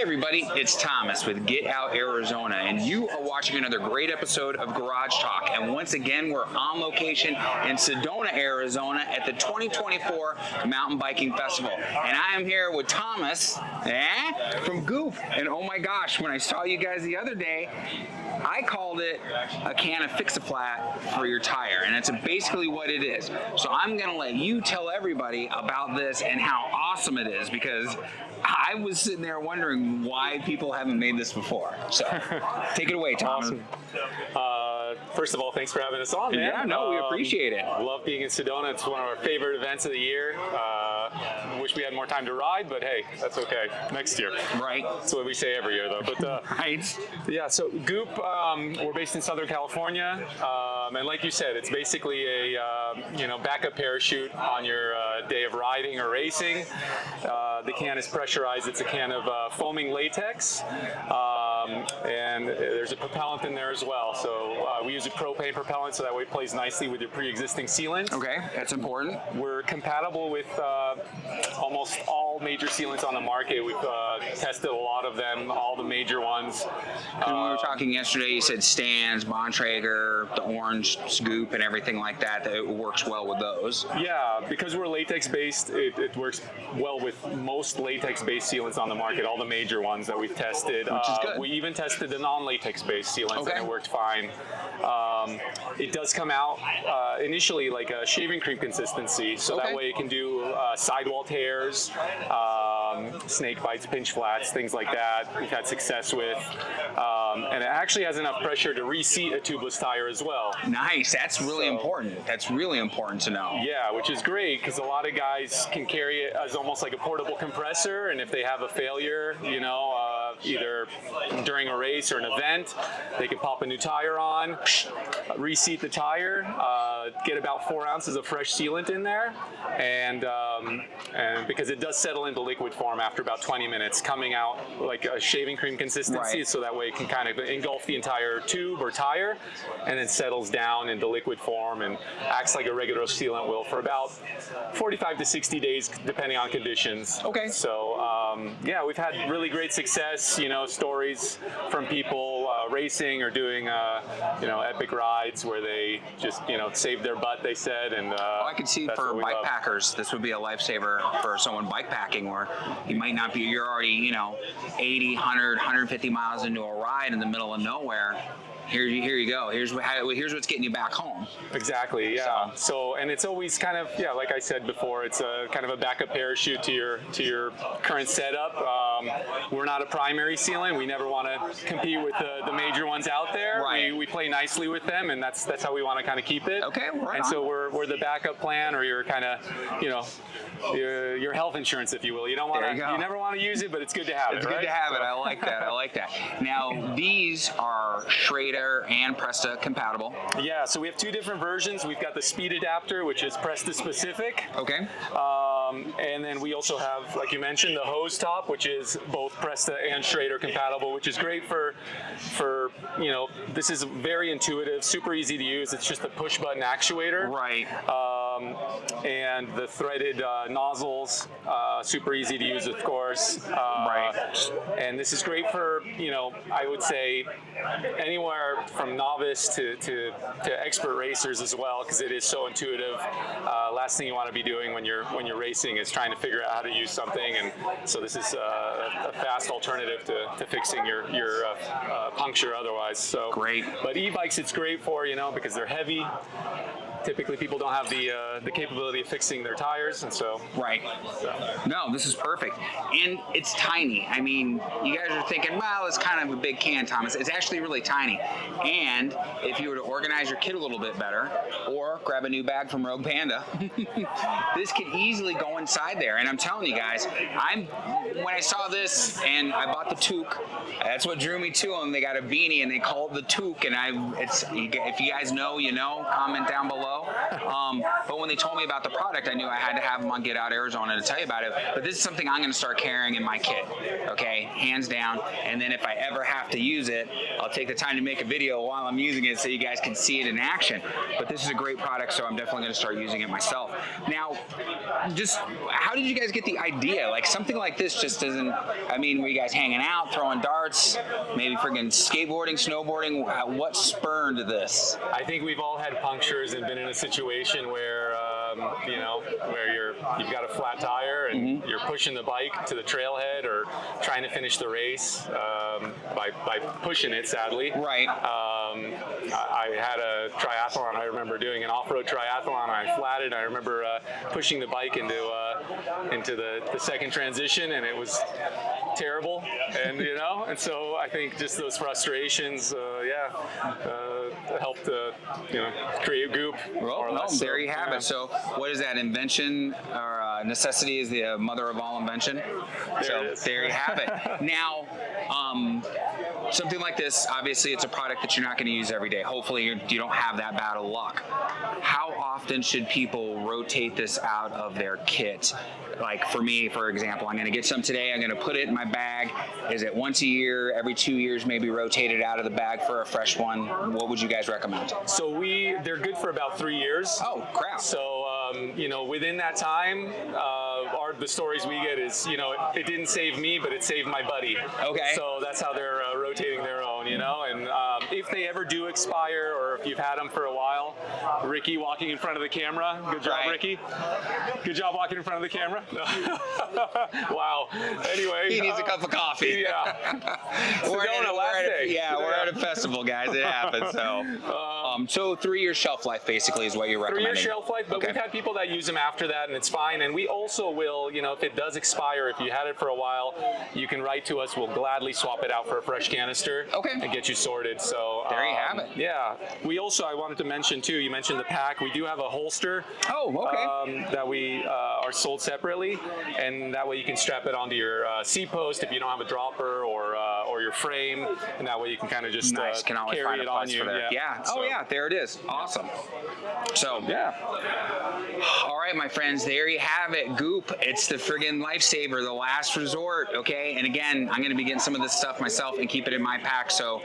everybody, it's Thomas with Get Out Arizona, and you are watching another great episode of Garage Talk. And once again, we're on location in Sedona, Arizona at the 2024 Mountain Biking Festival. And I am here with Thomas from Goop. And oh my gosh, when I saw you guys the other day, I called it a can of Fix-A-Flat for your tire, and that's basically what it is. So I'm going to let you tell everybody about this and how awesome it is, because I was sitting there wondering why people haven't made this before. So take it away, Tom. Awesome. First of all, thanks for having us on, man. Yeah, no, we appreciate it. Love being in Sedona. It's one of our favorite events of the year. Wish we had more time to ride, but hey, that's okay. Next year. Right. That's what we say every year, though. But right. Yeah, so Goop, we're based in Southern California, and like you said, it's basically a backup parachute on your day of riding or racing. The can is pressurized. It's a can of foaming latex, and there's a propellant in there as well. So we use a propane propellant, so that way it plays nicely with your pre-existing sealant. Okay, that's important. We're compatible with almost all major sealants on the market. We've tested a lot of them, all the major ones. And when we were talking yesterday, you said Stan's, Bontrager, the Orange Scoop, and everything like that, that it works well with those. Yeah, because we're latex-based, it works well with most latex-based sealants on the market, all the major ones that we've tested. Which is good. We even tested the non-latex-based sealants, okay. and it worked fine. It does come out initially like a shaving cream consistency, so okay. that way it can do sidewall tears, snake bites, pinch flats, things like that. We've had success with, and it actually has enough pressure to reseat a tubeless tire as well. Nice. That's really important. That's really important to know. Yeah, which is great because a lot of guys can carry it as almost like a portable compressor, and if they have a failure, either during a race or an event, they can pop a new tire on, reseat the tire, get about 4 ounces of fresh sealant in there, and because it does settle into liquid form after about 20 minutes, coming out like a shaving cream consistency, right. So that way it can kind of engulf the entire tube or tire, and then settles down into liquid form and acts like a regular sealant will for about 45 to 60 days, depending on conditions. Okay. So yeah, we've had really great success. Stories from people racing or doing epic rides where they just saved their butt, they said, and I could see for bike packers, this would be a lifesaver for someone bike packing, where you might not be, you're already 80, 100, 150 miles into a ride in the middle of nowhere. Here you go. Here's what's getting you back home. Exactly. Yeah. So and it's always kind of like I said before, it's a kind of a backup parachute to your current setup. We're not a primary sealant. We never want to compete with the major ones out there. Right. We play nicely with them, and that's how we want to kind of keep it. Okay. Right and on. so we're the backup plan, or your kind of your health insurance, if you will. You don't want to. You never want to use it, but it's good to have it. It's good to have it. I like that. I like that. Now these are Schrader and Presta compatible. Yeah, so we have two different versions. We've got the speed adapter, which is Presta specific. Okay. And then we also have, like you mentioned, the hose top, which is both Presta and Schrader compatible, which is great for this is very intuitive, super easy to use. It's just a push button actuator. Right. And the threaded nozzles, super easy to use, of course. Right. And this is great for, I would say anywhere from novice to expert racers as well, because it is so intuitive. Last thing you want to be doing when you're racing is trying to figure out how to use something, and so this is a fast alternative to fixing your puncture otherwise. So great. But e-bikes it's great for, because they're heavy. Typically, people don't have the capability of fixing their tires, and so. Right. No, this is perfect, and it's tiny. I mean, you guys are thinking, well, it's kind of a big can, Thomas. It's actually really tiny, and if you were to organize your kit a little bit better, or grab a new bag from Rogue Panda, this could easily go inside there. And I'm telling you guys, when I saw this and I bought the toque, that's what drew me to them. They got a beanie and they call it the toque, and if you guys know, comment down below. But when they told me about the product, I knew I had to have them on Get Out Arizona to tell you about it. But this is something I'm going to start carrying in my kit, okay, hands down. And then if I ever have to use it, I'll take the time to make a video while I'm using it so you guys can see it in action. But this is a great product, so I'm definitely going to start using it myself. Now, just how did you guys get the idea? Like something like this just isn't. I mean, were you guys hanging out, throwing darts, maybe friggin' skateboarding, snowboarding? What spurned this? I think we've all had punctures and been in a situation where where you've got a flat tire and you're pushing the bike to the trailhead or trying to finish the race by pushing it, sadly. Right. I had a triathlon. I remember doing an off-road triathlon. I flatted. I remember pushing the bike into the second transition, and it was terrible. And so I think just those frustrations, helped create Goop. Well, no, there you have it. So what is that? Invention or necessity is the mother of all invention. There you have it. Now, something like this, obviously it's a product that you're not going to use every day. Hopefully you don't have that bad of luck. How often should people rotate this out of their kit? Like for me, for example, I'm going to get some today. I'm going to put it in my bag. Is it once a year, every 2 years, maybe rotate it out of the bag for a fresh one? What would you guys recommend? So they're good for about 3 years. Oh, crap. So, within that time, the stories we get is, it didn't save me, but it saved my buddy. Okay. So that's how they're rotating their own, and if they ever do expire or if you've had them for a while, Ricky walking in front of the camera. Good job, Right. Ricky. Good job walking in front of the camera. Wow. Anyway. He needs a cup of coffee. Yeah. We're We're at a festival, guys. It happens. So 3 year shelf life basically is what you're recommending. 3 year shelf life, but Okay. we've had people that use them after that, and it's fine. And we also will, if it does expire, if you had it for a while, you can write to us. We'll gladly swap it out for a fresh canister. Okay. And get you sorted. So There you have it. Yeah. We also, I wanted to mention too. You mentioned the pack. We do have a holster. Oh, okay. That we are sold separately, and that way you can strap it onto your seat post if you don't have a dropper or your frame, and that way you can kind of just Nice. Can always carry find it a on place you. for that. Yeah. So, Oh, yeah. There it is. Awesome. So, Yeah. all right, my friends, there you have it. Goop. It's the friggin' lifesaver, the last resort, okay? And again, I'm going to be getting some of this stuff myself and keep it in my pack. So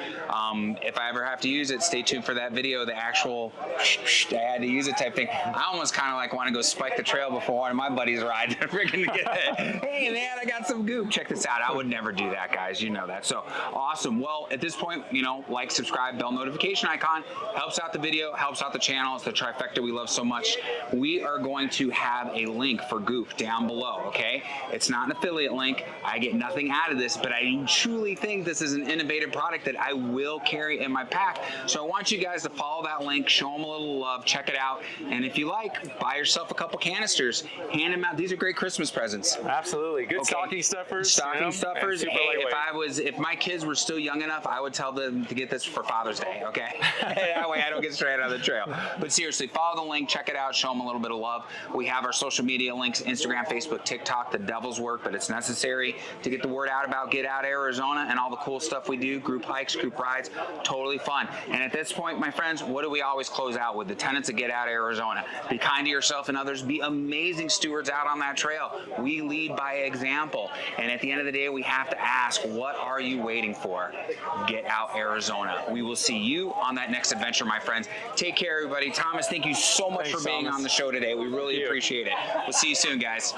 if I ever have to use it, stay tuned for that video, the actual I had to use it type thing. I almost kind of like want to go spike the trail before one of my buddies ride to friggin' get it. Hey, man, I got some Goop. Check this out. I would never do that, guys. You know that. So awesome. Well, at this point, like, subscribe, bell notification icon. Helps out the video, helps out the channel. It's the trifecta we love so much. We are going to have a link for Goop down below, okay? It's not an affiliate link. I get nothing out of this, but I truly think this is an innovative product that I will carry in my pack. So I want you guys to follow that link, show them a little love, check it out, and if you like, buy yourself a couple canisters, hand them out. These are great Christmas presents. Absolutely. Good Okay. stocking stuffers. Stocking stuffers. and super Hey, lightweight. if my kids were still young enough, I would tell them to get this for Father's Day, okay? That way I don't get straight out of the trail. But seriously, follow the link, check it out, show them a little bit of love. We have our social media links, Instagram, Facebook, TikTok, the devil's work, but it's necessary to get the word out about Get Out Arizona and all the cool stuff we do, group hikes, group rides, totally fun. And at this point, my friends, what do we always close out with? The tenets of Get Out Arizona. Be kind to yourself and others. Be amazing stewards out on that trail. We lead by example. And at the end of the day, we have to ask, what are you waiting for? Get Out Arizona. We will see you on that next adventure, my friends. Take care, everybody. Thomas, thank you so much Thanks, for being Thomas. on the show today. We really Thank you. appreciate it. We'll see you soon, guys.